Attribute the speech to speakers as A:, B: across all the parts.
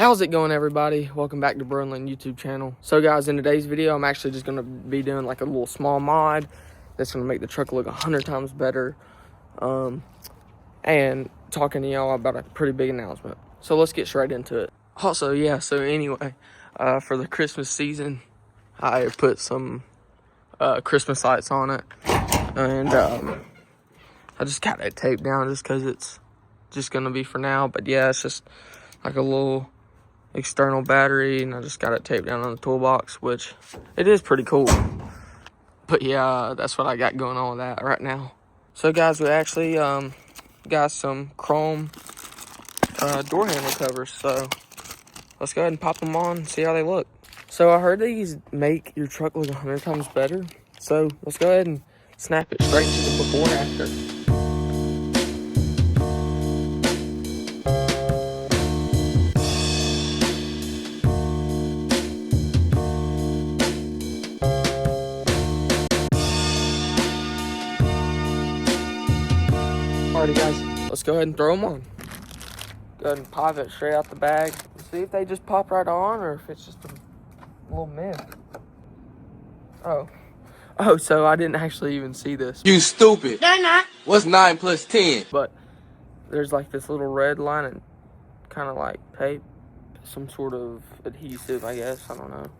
A: How's it going, everybody? Welcome back to Berlin YouTube channel. So guys, in today's video, I'm actually just gonna be doing like a little small mod that's gonna make the truck look 100 times better. And talking to y'all about a pretty big announcement. So let's get straight into it. Also, yeah, so anyway, for the Christmas season, I put some Christmas lights on it. And I just got it taped down just because it's just gonna be for now. But yeah, it's just like a little external battery, and I just got it taped down on the toolbox, which it is pretty cool. But yeah, that's what I got going on with that right now. So guys, we actually got some chrome door handle covers, so let's go ahead and pop them on and see how they look. So I heard these make your truck look 100 times better, so let's go ahead and snap it straight to the before and after. Alrighty guys, let's go ahead and throw them on. Go ahead and pop it straight out the bag. See if they just pop right on or if it's just a little myth. Oh, so I didn't actually even see this.
B: You stupid.
C: They're not.
B: What's 9 plus 10?
A: But there's like this little red line and kind of like tape. Some sort of adhesive, I guess. I don't know.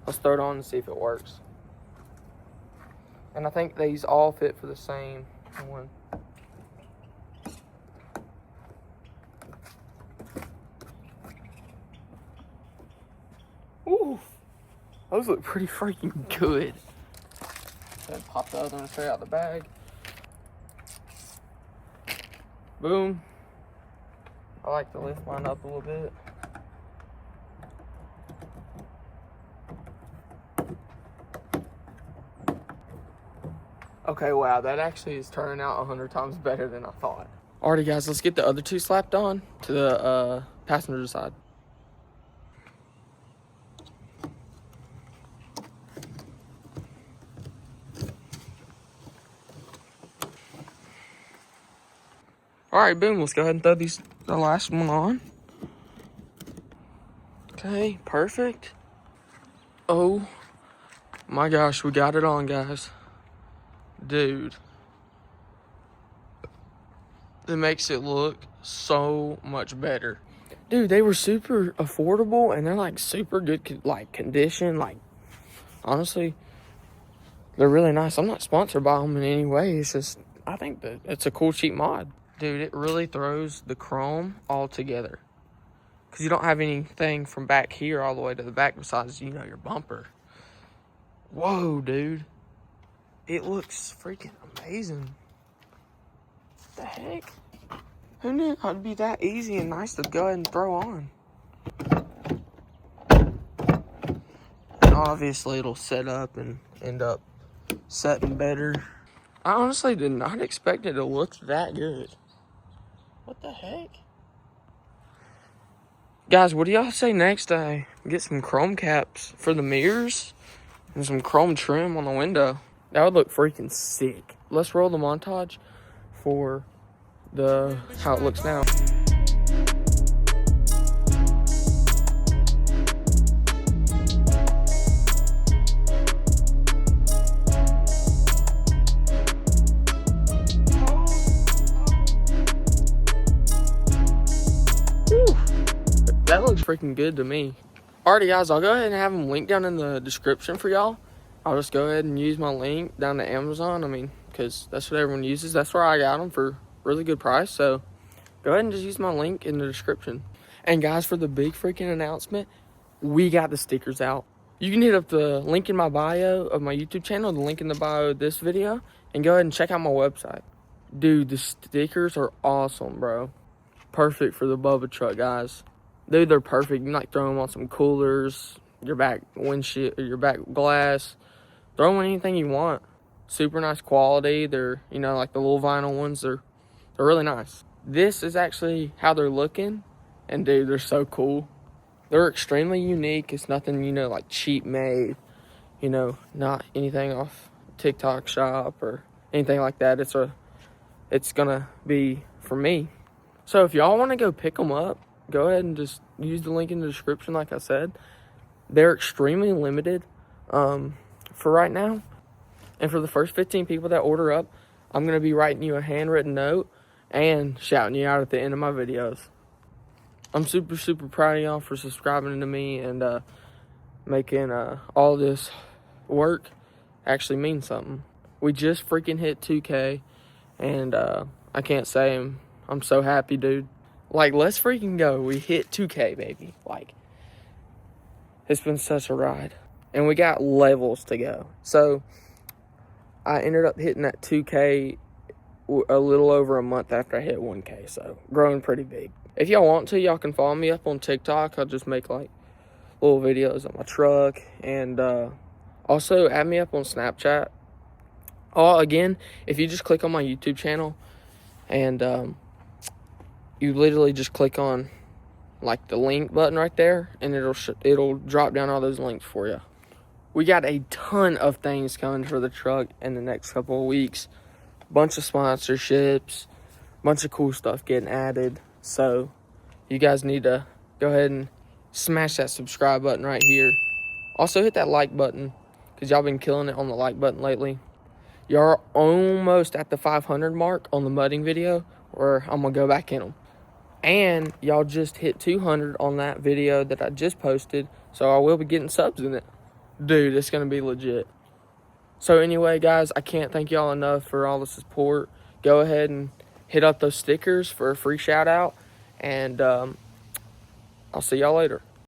A: Let's throw it on and see if it works. And I think these all fit for the same one. Ooh, those look pretty freaking good. Then pop the other one straight out the bag. Boom. I like to lift mine up a little bit. Okay, wow, that actually is turning out 100 times better than I thought. Alrighty guys, let's get the other two slapped on to the passenger side. Alright, boom, let's go ahead and throw the last one on. Okay, perfect. Oh my gosh, we got it on, guys. Dude. That makes it look so much better. Dude, they were super affordable and they're like super good condition. Like, honestly, they're really nice. I'm not sponsored by them in any way. It's just, I think that it's a cool, cheap mod. Dude, it really throws the chrome all together. Because you don't have anything from back here all the way to the back besides, you know, your bumper. Whoa, dude. It looks freaking amazing. What the heck? Who knew it'd be that easy and nice to go ahead and throw on? And obviously it'll set up and end up setting better. I honestly did not expect it to look that good. What the heck? Guys, what do y'all say next I get some chrome caps for the mirrors and some chrome trim on the window? That would look freaking sick. Let's roll the montage for how it looks now. That looks freaking good to me. Alrighty guys, I'll go ahead and have them linked down in the description for y'all. I'll just go ahead and use my link down to Amazon. I mean, because that's what everyone uses. That's where I got them for really good price. So go ahead and just use my link in the description. And guys, for the big freaking announcement, we got the stickers out. You can hit up the link in my bio of my YouTube channel, the link in the bio of this video, and go ahead and check out my website. Dude, the stickers are awesome, bro. Perfect for the Bubba truck, guys. Dude, they're perfect. You can like throw them on some coolers, your back windshield, or your back glass. Throw them on anything you want. Super nice quality. They're, you know, like the little vinyl ones. They're really nice. This is actually how they're looking. And dude, they're so cool. They're extremely unique. It's nothing, you know, like cheap made. You know, not anything off TikTok shop or anything like that. It's gonna be for me. So if y'all want to go pick them up, go ahead and just use the link in the description. Like I said, they're extremely limited for right now. And for the first 15 people that order up, I'm going to be writing you a handwritten note and shouting you out at the end of my videos. I'm super, super proud of y'all for subscribing to me and making all this work actually mean something. We just freaking hit 2K, and I can't say I'm so happy, dude. Like, let's freaking go. We hit 2K, baby. Like, it's been such a ride. And we got levels to go. So, I ended up hitting that 2K a little over a month after I hit 1K. So, growing pretty big. If y'all want to, y'all can follow me up on TikTok. I'll just make, like, little videos on my truck. And also, add me up on Snapchat. Oh, again, if you just click on my YouTube channel and you literally just click on, like, the link button right there, and it'll drop down all those links for you. We got a ton of things coming for the truck in the next couple of weeks. Bunch of sponsorships, bunch of cool stuff getting added. So you guys need to go ahead and smash that subscribe button right here. Also hit that like button, because y'all been killing it on the like button lately. Y'all are almost at the 500 mark on the mudding video, where I'm going to go back in them. And y'all just hit 200 on that video that I just posted, so I will be getting subs in it. Dude, it's going to be legit. So anyway, guys, I can't thank y'all enough for all the support. Go ahead and hit up those stickers for a free shout out, and I'll see y'all later.